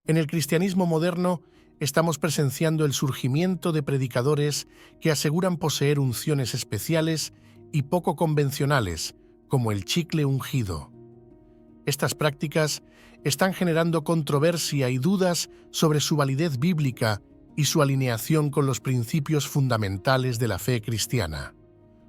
En el cristianismo moderno estamos presenciando el surgimiento de predicadores que aseguran poseer unciones especiales y poco convencionales, como el chicle ungido. Estas prácticas están generando controversia y dudas sobre su validez bíblica y su alineación con los principios fundamentales de la fe cristiana.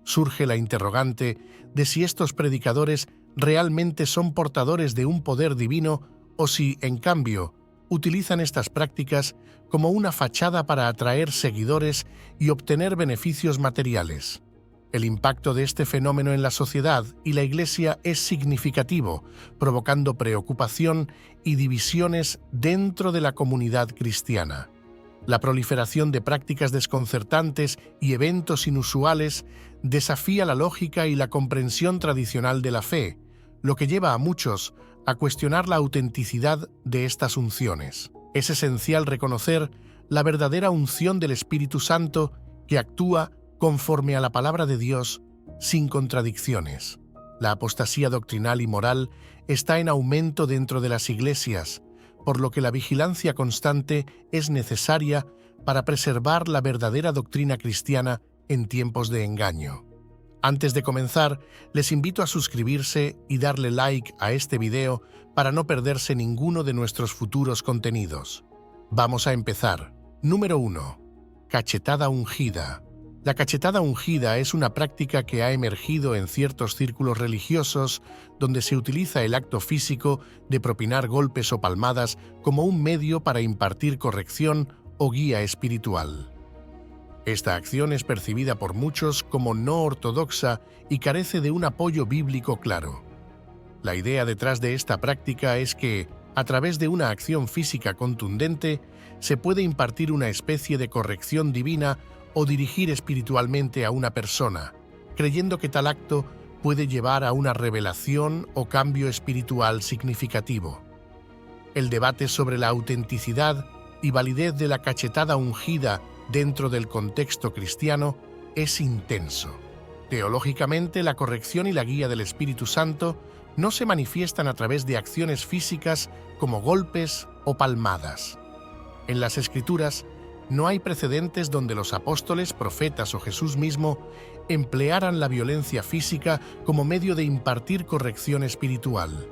Surge la interrogante de si estos predicadores realmente son portadores de un poder divino o si, en cambio, utilizan estas prácticas como una fachada para atraer seguidores y obtener beneficios materiales. El impacto de este fenómeno en la sociedad y la Iglesia es significativo, provocando preocupación y divisiones dentro de la comunidad cristiana. La proliferación de prácticas desconcertantes y eventos inusuales desafía la lógica y la comprensión tradicional de la fe, lo que lleva a muchos a cuestionar la autenticidad de estas unciones. Es esencial reconocer la verdadera unción del Espíritu Santo que actúa conforme a la palabra de Dios, sin contradicciones. La apostasía doctrinal y moral está en aumento dentro de las iglesias, por lo que la vigilancia constante es necesaria para preservar la verdadera doctrina cristiana en tiempos de engaño. Antes de comenzar, les invito a suscribirse y darle like a este video para no perderse ninguno de nuestros futuros contenidos. Vamos a empezar. Número 1. Cachetada ungida. La cachetada ungida es una práctica que ha emergido en ciertos círculos religiosos donde se utiliza el acto físico de propinar golpes o palmadas como un medio para impartir corrección o guía espiritual. Esta acción es percibida por muchos como no ortodoxa y carece de un apoyo bíblico claro. La idea detrás de esta práctica es que, a través de una acción física contundente, se puede impartir una especie de corrección divina o dirigir espiritualmente a una persona, creyendo que tal acto puede llevar a una revelación o cambio espiritual significativo. El debate sobre la autenticidad y validez de la cachetada ungida dentro del contexto cristiano es intenso. Teológicamente, la corrección y la guía del Espíritu Santo no se manifiestan a través de acciones físicas como golpes o palmadas. En las Escrituras, no hay precedentes donde los apóstoles, profetas o Jesús mismo emplearan la violencia física como medio de impartir corrección espiritual.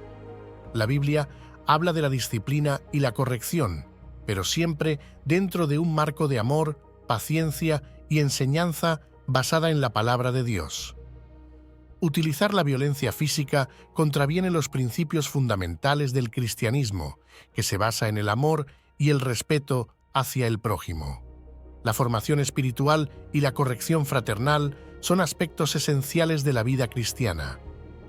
La Biblia habla de la disciplina y la corrección, pero siempre dentro de un marco de amor, paciencia y enseñanza basada en la palabra de Dios. Utilizar la violencia física contraviene los principios fundamentales del cristianismo, que se basa en el amor y el respeto hacia el prójimo. La formación espiritual y la corrección fraternal son aspectos esenciales de la vida cristiana.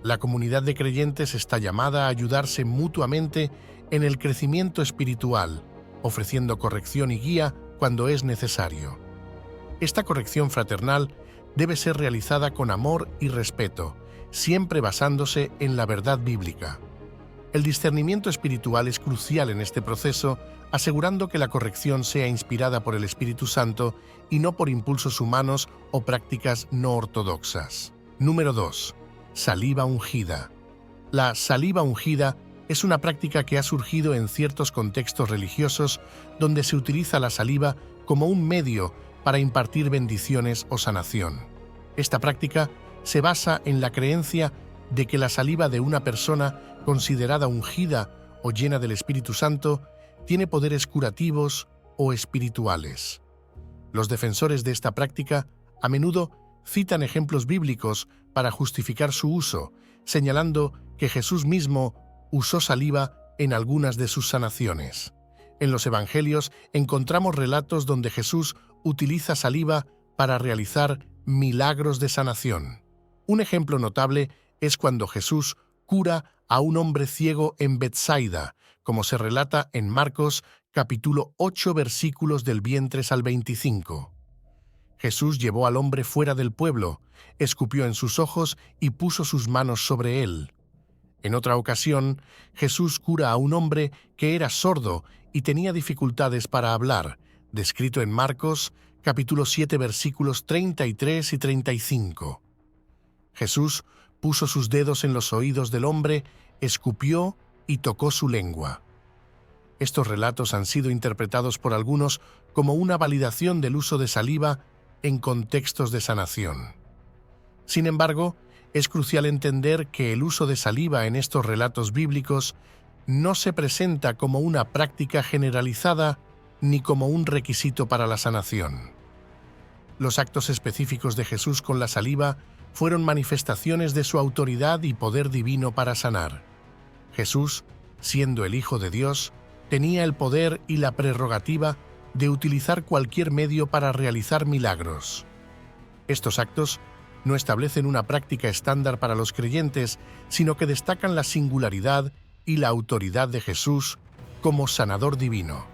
La comunidad de creyentes está llamada a ayudarse mutuamente en el crecimiento espiritual, ofreciendo corrección y guía cuando es necesario. Esta corrección fraternal debe ser realizada con amor y respeto, siempre basándose en la verdad bíblica. El discernimiento espiritual es crucial en este proceso, asegurando que la corrección sea inspirada por el Espíritu Santo y no por impulsos humanos o prácticas no ortodoxas. Número 2. Saliva ungida. La saliva ungida es una práctica que ha surgido en ciertos contextos religiosos donde se utiliza la saliva como un medio para impartir bendiciones o sanación. Esta práctica se basa en la creencia de que la saliva de una persona considerada ungida o llena del Espíritu Santo tiene poderes curativos o espirituales. Los defensores de esta práctica a menudo citan ejemplos bíblicos para justificar su uso, señalando que Jesús mismo usó saliva en algunas de sus sanaciones. En los Evangelios encontramos relatos donde Jesús utiliza saliva para realizar milagros de sanación. Un ejemplo notable es cuando Jesús cura a un hombre ciego en Betsaida, como se relata en Marcos capítulo 8 versículos del 23 al 25. Jesús llevó al hombre fuera del pueblo, escupió en sus ojos y puso sus manos sobre él. En otra ocasión, Jesús cura a un hombre que era sordo y tenía dificultades para hablar, descrito en Marcos capítulo 7 versículos 33 y 35. Jesús puso sus dedos en los oídos del hombre, escupió y tocó su lengua. Estos relatos han sido interpretados por algunos como una validación del uso de saliva en contextos de sanación. Sin embargo, es crucial entender que el uso de saliva en estos relatos bíblicos no se presenta como una práctica generalizada ni como un requisito para la sanación. Los actos específicos de Jesús con la saliva fueron manifestaciones de su autoridad y poder divino para sanar. Jesús, siendo el Hijo de Dios, tenía el poder y la prerrogativa de utilizar cualquier medio para realizar milagros. Estos actos no establecen una práctica estándar para los creyentes, sino que destacan la singularidad y la autoridad de Jesús como sanador divino.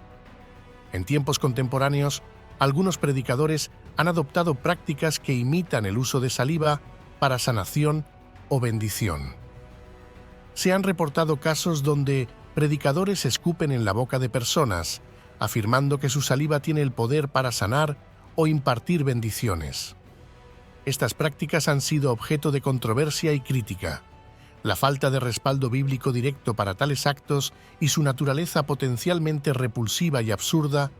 En tiempos contemporáneos, algunos predicadores han adoptado prácticas que imitan el uso de saliva para sanación o bendición. Se han reportado casos donde predicadores escupen en la boca de personas, afirmando que su saliva tiene el poder para sanar o impartir bendiciones. Estas prácticas han sido objeto de controversia y crítica. La falta de respaldo bíblico directo para tales actos y su naturaleza potencialmente repulsiva y absurda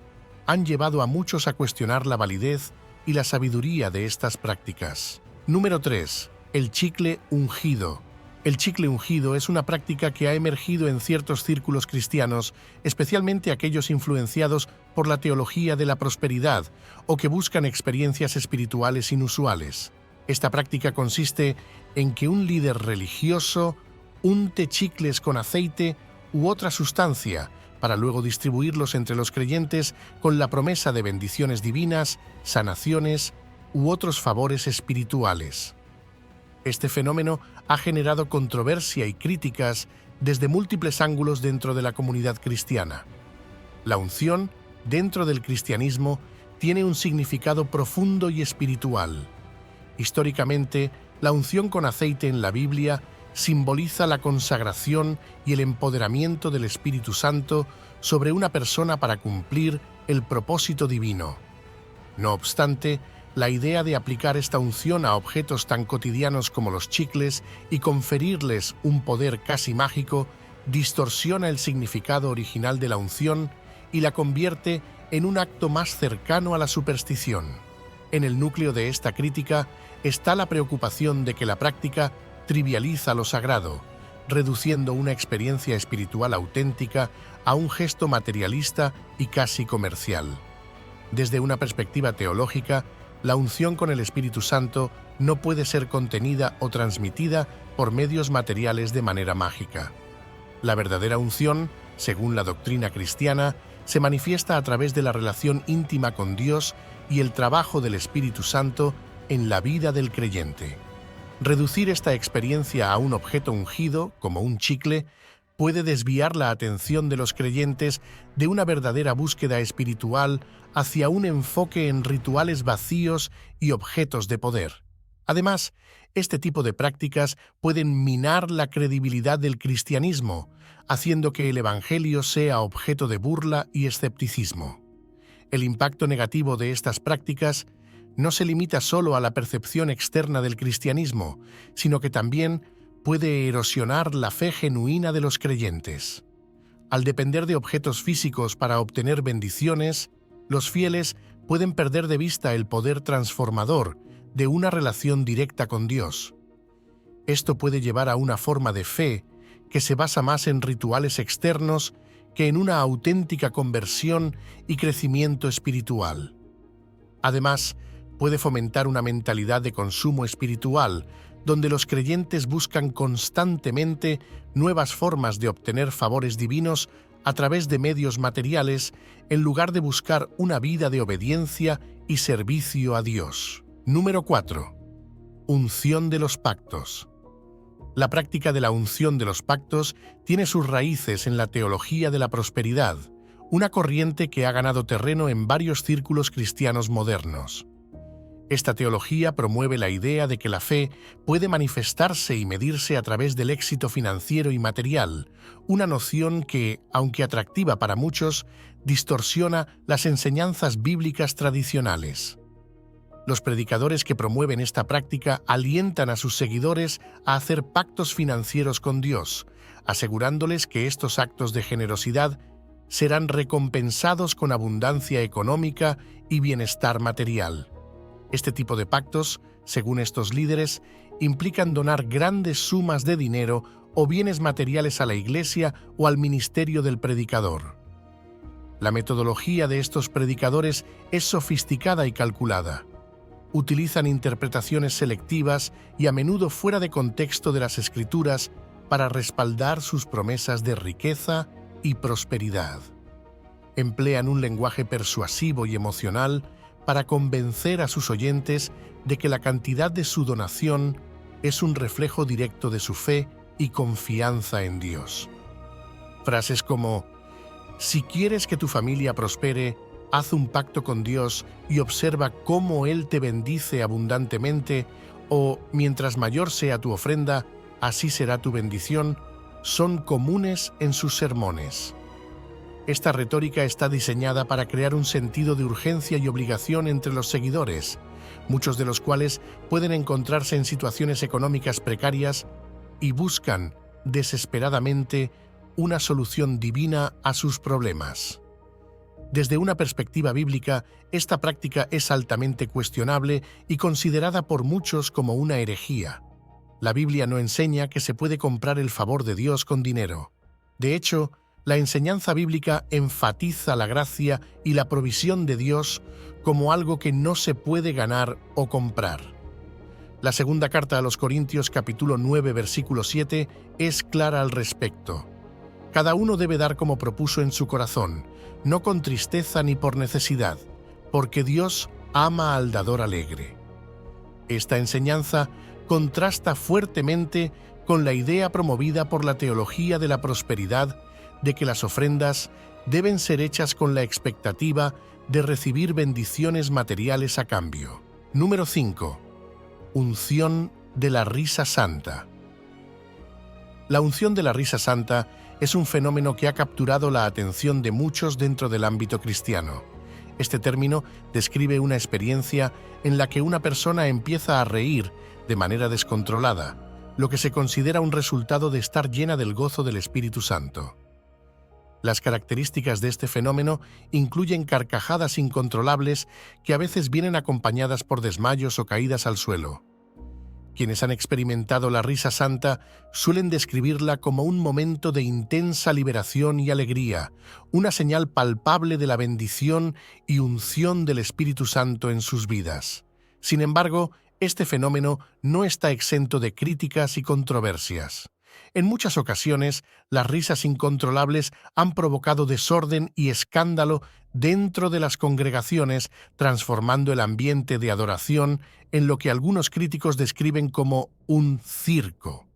han llevado a muchos a cuestionar la validez y la sabiduría de estas prácticas. Número 3. El chicle ungido. El chicle ungido es una práctica que ha emergido en ciertos círculos cristianos, especialmente aquellos influenciados por la teología de la prosperidad o que buscan experiencias espirituales inusuales. Esta práctica consiste en que un líder religioso unte chicles con aceite u otra sustancia para luego distribuirlos entre los creyentes con la promesa de bendiciones divinas, sanaciones u otros favores espirituales. Este fenómeno ha generado controversia y críticas desde múltiples ángulos dentro de la comunidad cristiana. La unción, dentro del cristianismo, tiene un significado profundo y espiritual. Históricamente, la unción con aceite en la Biblia simboliza la consagración y el empoderamiento del Espíritu Santo sobre una persona para cumplir el propósito divino. No obstante, la idea de aplicar esta unción a objetos tan cotidianos como los chicles y conferirles un poder casi mágico distorsiona el significado original de la unción y la convierte en un acto más cercano a la superstición. En el núcleo de esta crítica está la preocupación de que la práctica trivializa lo sagrado, reduciendo una experiencia espiritual auténtica a un gesto materialista y casi comercial. Desde una perspectiva teológica, la unción con el Espíritu Santo no puede ser contenida o transmitida por medios materiales de manera mágica. La verdadera unción, según la doctrina cristiana, se manifiesta a través de la relación íntima con Dios y el trabajo del Espíritu Santo en la vida del creyente. Reducir esta experiencia a un objeto ungido, como un chicle, puede desviar la atención de los creyentes de una verdadera búsqueda espiritual hacia un enfoque en rituales vacíos y objetos de poder. Además, este tipo de prácticas pueden minar la credibilidad del cristianismo, haciendo que el Evangelio sea objeto de burla y escepticismo. El impacto negativo de estas prácticas no se limita solo a la percepción externa del cristianismo, sino que también puede erosionar la fe genuina de los creyentes. Al depender de objetos físicos para obtener bendiciones, los fieles pueden perder de vista el poder transformador de una relación directa con Dios. Esto puede llevar a una forma de fe que se basa más en rituales externos que en una auténtica conversión y crecimiento espiritual. Además, puede fomentar una mentalidad de consumo espiritual, donde los creyentes buscan constantemente nuevas formas de obtener favores divinos a través de medios materiales, en lugar de buscar una vida de obediencia y servicio a Dios. Número 4. Unción de los pactos. La práctica de la unción de los pactos tiene sus raíces en la teología de la prosperidad, una corriente que ha ganado terreno en varios círculos cristianos modernos. Esta teología promueve la idea de que la fe puede manifestarse y medirse a través del éxito financiero y material, una noción que, aunque atractiva para muchos, distorsiona las enseñanzas bíblicas tradicionales. Los predicadores que promueven esta práctica alientan a sus seguidores a hacer pactos financieros con Dios, asegurándoles que estos actos de generosidad serán recompensados con abundancia económica y bienestar material. Este tipo de pactos, según estos líderes, implican donar grandes sumas de dinero o bienes materiales a la Iglesia o al ministerio del predicador. La metodología de estos predicadores es sofisticada y calculada. Utilizan interpretaciones selectivas y a menudo fuera de contexto de las Escrituras para respaldar sus promesas de riqueza y prosperidad. Emplean un lenguaje persuasivo y emocional para convencer a sus oyentes de que la cantidad de su donación es un reflejo directo de su fe y confianza en Dios. Frases como: si quieres que tu familia prospere, haz un pacto con Dios y observa cómo Él te bendice abundantemente, o mientras mayor sea tu ofrenda, así será tu bendición, son comunes en sus sermones. Esta retórica está diseñada para crear un sentido de urgencia y obligación entre los seguidores, muchos de los cuales pueden encontrarse en situaciones económicas precarias y buscan desesperadamente una solución divina a sus problemas. Desde una perspectiva bíblica, esta práctica es altamente cuestionable y considerada por muchos como una herejía. La Biblia no enseña que se puede comprar el favor de Dios con dinero. De hecho, la enseñanza bíblica enfatiza la gracia y la provisión de Dios como algo que no se puede ganar o comprar. La segunda carta a los Corintios, capítulo 9, versículo 7, es clara al respecto. Cada uno debe dar como propuso en su corazón, no con tristeza ni por necesidad, porque Dios ama al dador alegre. Esta enseñanza contrasta fuertemente con la idea promovida por la teología de la prosperidad de que las ofrendas deben ser hechas con la expectativa de recibir bendiciones materiales a cambio. Número 5. Unción de la risa santa. La unción de la risa santa es un fenómeno que ha capturado la atención de muchos dentro del ámbito cristiano. Este término describe una experiencia en la que una persona empieza a reír de manera descontrolada, lo que se considera un resultado de estar llena del gozo del Espíritu Santo. Las características de este fenómeno incluyen carcajadas incontrolables que a veces vienen acompañadas por desmayos o caídas al suelo. Quienes han experimentado la risa santa suelen describirla como un momento de intensa liberación y alegría, una señal palpable de la bendición y unción del Espíritu Santo en sus vidas. Sin embargo, este fenómeno no está exento de críticas y controversias. En muchas ocasiones, las risas incontrolables han provocado desorden y escándalo dentro de las congregaciones, transformando el ambiente de adoración en lo que algunos críticos describen como un circo.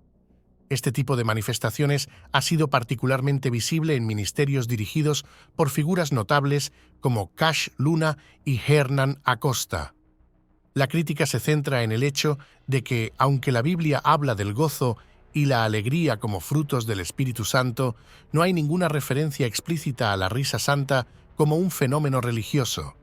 Este tipo de manifestaciones ha sido particularmente visible en ministerios dirigidos por figuras notables como Cash Luna y Hernán Acosta. La crítica se centra en el hecho de que, aunque la Biblia habla del gozo y la alegría como frutos del Espíritu Santo, no hay ninguna referencia explícita a la risa santa como un fenómeno religioso.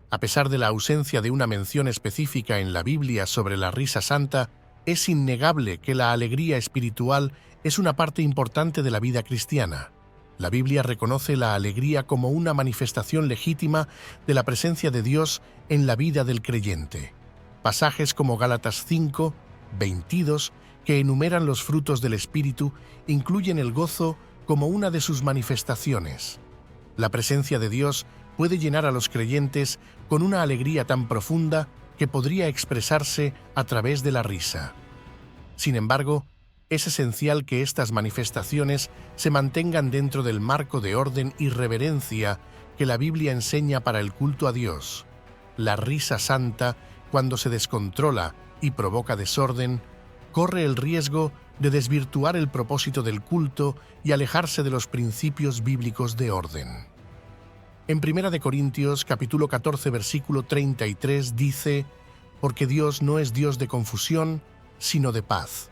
A pesar de la ausencia de una mención específica en la Biblia sobre la risa santa, es innegable que la alegría espiritual es una parte importante de la vida cristiana. La Biblia reconoce la alegría como una manifestación legítima de la presencia de Dios en la vida del creyente. Pasajes como Gálatas 5, 22, que enumeran los frutos del Espíritu, incluyen el gozo como una de sus manifestaciones. La presencia de Dios puede llenar a los creyentes con una alegría tan profunda que podría expresarse a través de la risa. Sin embargo, es esencial que estas manifestaciones se mantengan dentro del marco de orden y reverencia que la Biblia enseña para el culto a Dios. La risa santa, cuando se descontrola y provoca desorden, corre el riesgo de desvirtuar el propósito del culto y alejarse de los principios bíblicos de orden. En 1 Corintios, capítulo 14, versículo 33, dice: «Porque Dios no es Dios de confusión, sino de paz».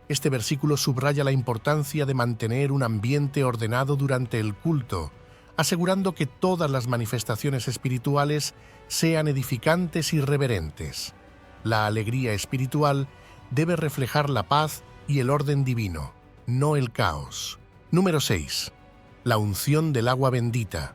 Este versículo subraya la importancia de mantener un ambiente ordenado durante el culto, asegurando que todas las manifestaciones espirituales sean edificantes y reverentes. La alegría espiritual debe reflejar la paz y el orden divino, no el caos. Número 6. La unción del agua bendita.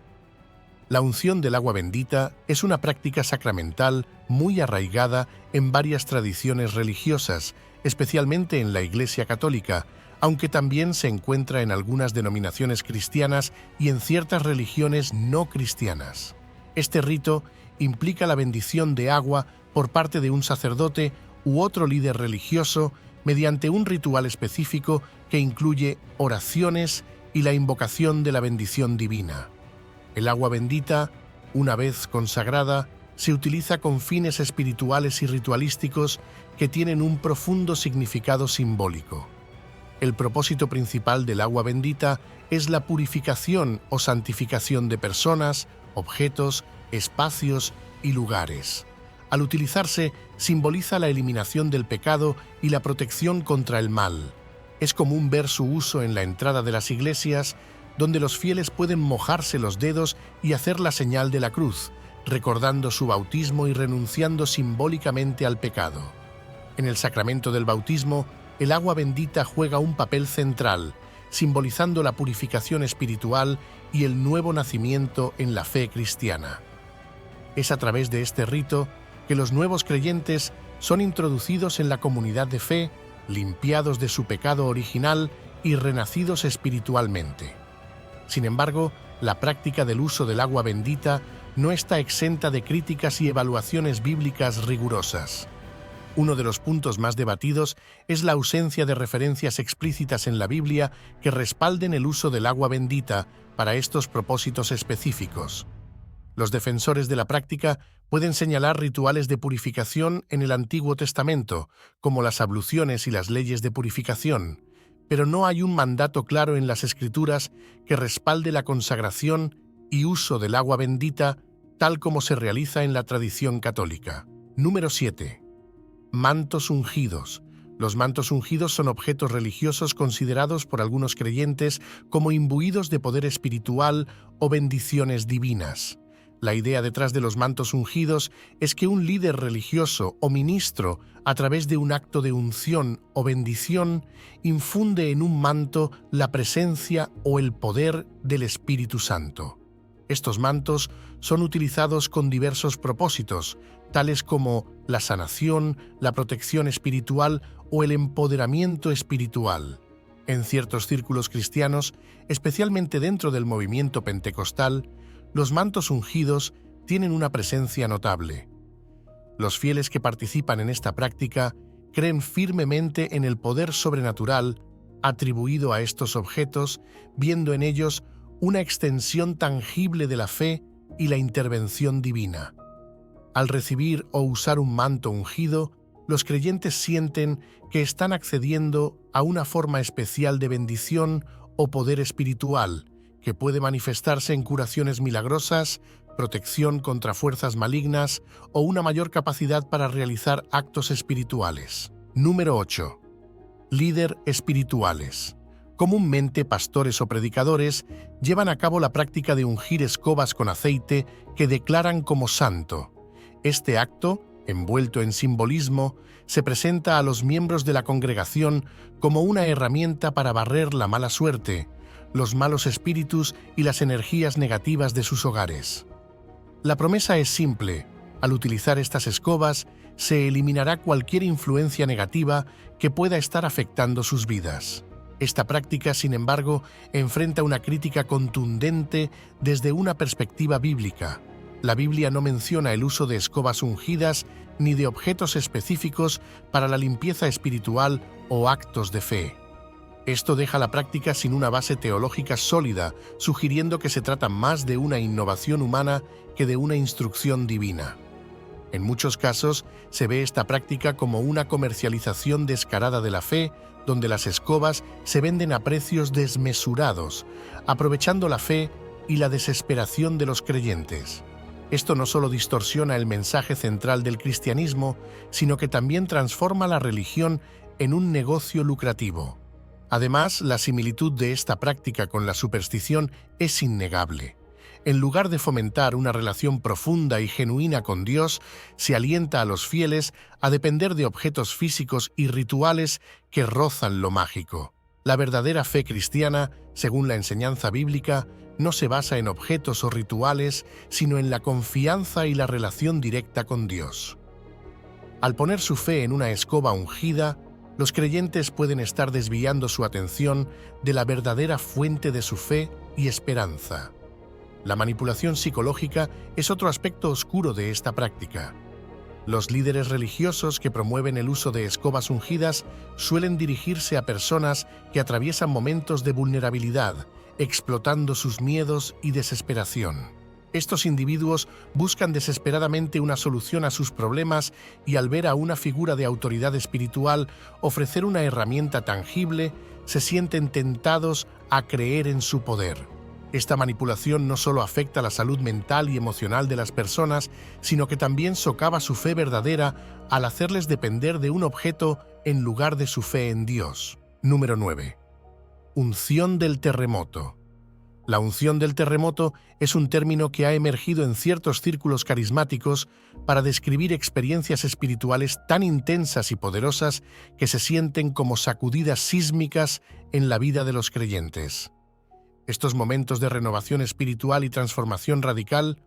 La unción del agua bendita es una práctica sacramental muy arraigada en varias tradiciones religiosas, especialmente en la Iglesia Católica, aunque también se encuentra en algunas denominaciones cristianas y en ciertas religiones no cristianas. Este rito implica la bendición de agua por parte de un sacerdote u otro líder religioso mediante un ritual específico que incluye oraciones y la invocación de la bendición divina. El agua bendita, una vez consagrada, se utiliza con fines espirituales y ritualísticos que tienen un profundo significado simbólico. El propósito principal del agua bendita es la purificación o santificación de personas, objetos, espacios y lugares. Al utilizarse, simboliza la eliminación del pecado y la protección contra el mal. Es común ver su uso en la entrada de las iglesias, donde los fieles pueden mojarse los dedos y hacer la señal de la cruz, recordando su bautismo y renunciando simbólicamente al pecado. En el sacramento del bautismo, el agua bendita juega un papel central, simbolizando la purificación espiritual y el nuevo nacimiento en la fe cristiana. Es a través de este rito que los nuevos creyentes son introducidos en la comunidad de fe, limpiados de su pecado original y renacidos espiritualmente. Sin embargo, la práctica del uso del agua bendita no está exenta de críticas y evaluaciones bíblicas rigurosas. Uno de los puntos más debatidos es la ausencia de referencias explícitas en la Biblia que respalden el uso del agua bendita para estos propósitos específicos. Los defensores de la práctica pueden señalar rituales de purificación en el Antiguo Testamento, como las abluciones y las leyes de purificación, pero no hay un mandato claro en las Escrituras que respalde la consagración y uso del agua bendita tal como se realiza en la tradición católica. Número 7. Mantos ungidos. Los mantos ungidos son objetos religiosos considerados por algunos creyentes como imbuidos de poder espiritual o bendiciones divinas. La idea detrás de los mantos ungidos es que un líder religioso o ministro, a través de un acto de unción o bendición, infunde en un manto la presencia o el poder del Espíritu Santo. Estos mantos son utilizados con diversos propósitos, tales como la sanación, la protección espiritual o el empoderamiento espiritual. En ciertos círculos cristianos, especialmente dentro del movimiento pentecostal, los mantos ungidos tienen una presencia notable. Los fieles que participan en esta práctica creen firmemente en el poder sobrenatural atribuido a estos objetos, viendo en ellos una extensión tangible de la fe y la intervención divina. Al recibir o usar un manto ungido, los creyentes sienten que están accediendo a una forma especial de bendición o poder espiritual, que puede manifestarse en curaciones milagrosas, protección contra fuerzas malignas o una mayor capacidad para realizar actos espirituales. Número 8. Líder espirituales. Comúnmente, pastores o predicadores llevan a cabo la práctica de ungir escobas con aceite que declaran como santo. Este acto, envuelto en simbolismo, se presenta a los miembros de la congregación como una herramienta para barrer la mala suerte, los malos espíritus y las energías negativas de sus hogares. La promesa es simple: al utilizar estas escobas, se eliminará cualquier influencia negativa que pueda estar afectando sus vidas. Esta práctica, sin embargo, enfrenta una crítica contundente desde una perspectiva bíblica. La Biblia no menciona el uso de escobas ungidas ni de objetos específicos para la limpieza espiritual o actos de fe. Esto deja la práctica sin una base teológica sólida, sugiriendo que se trata más de una innovación humana que de una instrucción divina. En muchos casos, se ve esta práctica como una comercialización descarada de la fe, donde las escobas se venden a precios desmesurados, aprovechando la fe y la desesperación de los creyentes. Esto no solo distorsiona el mensaje central del cristianismo, sino que también transforma la religión en un negocio lucrativo. Además, la similitud de esta práctica con la superstición es innegable. En lugar de fomentar una relación profunda y genuina con Dios, se alienta a los fieles a depender de objetos físicos y rituales que rozan lo mágico. La verdadera fe cristiana, según la enseñanza bíblica, no se basa en objetos o rituales, sino en la confianza y la relación directa con Dios. Al poner su fe en una escoba ungida, los creyentes pueden estar desviando su atención de la verdadera fuente de su fe y esperanza. La manipulación psicológica es otro aspecto oscuro de esta práctica. Los líderes religiosos que promueven el uso de escobas ungidas suelen dirigirse a personas que atraviesan momentos de vulnerabilidad, explotando sus miedos y desesperación. Estos individuos buscan desesperadamente una solución a sus problemas y al ver a una figura de autoridad espiritual ofrecer una herramienta tangible, se sienten tentados a creer en su poder. Esta manipulación no solo afecta la salud mental y emocional de las personas, sino que también socava su fe verdadera al hacerles depender de un objeto en lugar de su fe en Dios. Número 9. Unción del terremoto. La unción del terremoto es un término que ha emergido en ciertos círculos carismáticos para describir experiencias espirituales tan intensas y poderosas que se sienten como sacudidas sísmicas en la vida de los creyentes. Estos momentos de renovación espiritual y transformación radical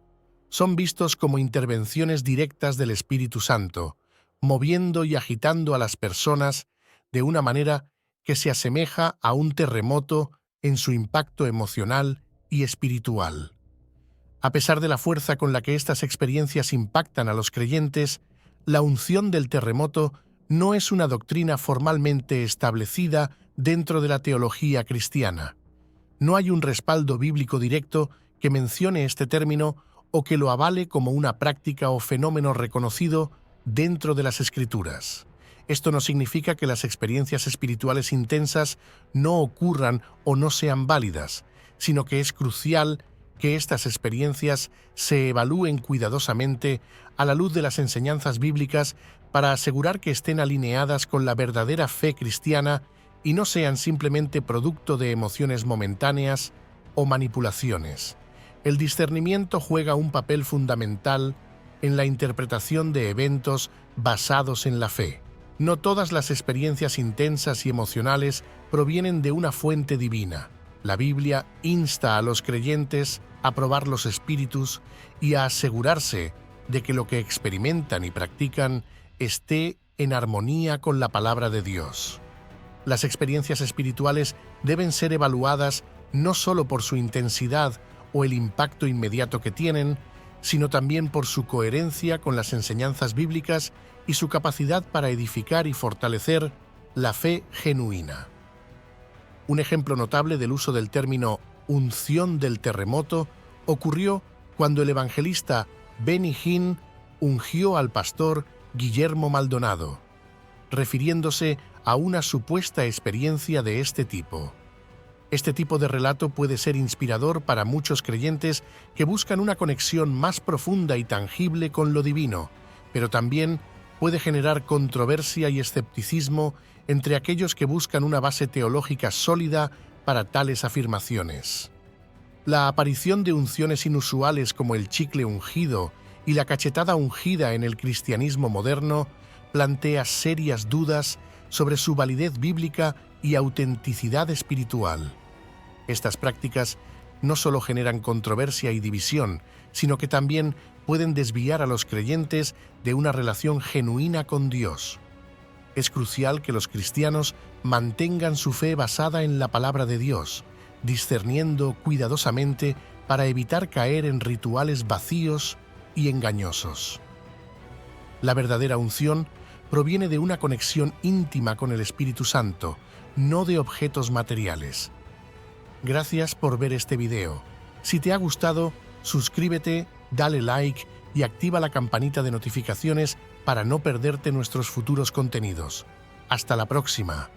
son vistos como intervenciones directas del Espíritu Santo, moviendo y agitando a las personas de una manera que se asemeja a un terremoto en su impacto emocional y espiritual. A pesar de la fuerza con la que estas experiencias impactan a los creyentes, la unción del terremoto no es una doctrina formalmente establecida dentro de la teología cristiana. No hay un respaldo bíblico directo que mencione este término o que lo avale como una práctica o fenómeno reconocido dentro de las Escrituras. Esto no significa que las experiencias espirituales intensas no ocurran o no sean válidas, sino que es crucial que estas experiencias se evalúen cuidadosamente a la luz de las enseñanzas bíblicas para asegurar que estén alineadas con la verdadera fe cristiana y no sean simplemente producto de emociones momentáneas o manipulaciones. El discernimiento juega un papel fundamental en la interpretación de eventos basados en la fe. No todas las experiencias intensas y emocionales provienen de una fuente divina. La Biblia insta a los creyentes a probar los espíritus y a asegurarse de que lo que experimentan y practican esté en armonía con la palabra de Dios. Las experiencias espirituales deben ser evaluadas no solo por su intensidad o el impacto inmediato que tienen, sino también por su coherencia con las enseñanzas bíblicas y su capacidad para edificar y fortalecer la fe genuina. Un ejemplo notable del uso del término unción del terremoto ocurrió cuando el evangelista Benny Hinn ungió al pastor Guillermo Maldonado, refiriéndose a una supuesta experiencia de este tipo. Este tipo de relato puede ser inspirador para muchos creyentes que buscan una conexión más profunda y tangible con lo divino, pero también puede generar controversia y escepticismo entre aquellos que buscan una base teológica sólida para tales afirmaciones. La aparición de unciones inusuales como el chicle ungido y la cachetada ungida en el cristianismo moderno plantea serias dudas sobre su validez bíblica y autenticidad espiritual. Estas prácticas no solo generan controversia y división, sino que también pueden desviar a los creyentes de una relación genuina con Dios. Es crucial que los cristianos mantengan su fe basada en la palabra de Dios, discerniendo cuidadosamente para evitar caer en rituales vacíos y engañosos. La verdadera unción proviene de una conexión íntima con el Espíritu Santo, no de objetos materiales. Gracias por ver este video. Si te ha gustado, suscríbete, dale like y activa la campanita de notificaciones para no perderte nuestros futuros contenidos. Hasta la próxima.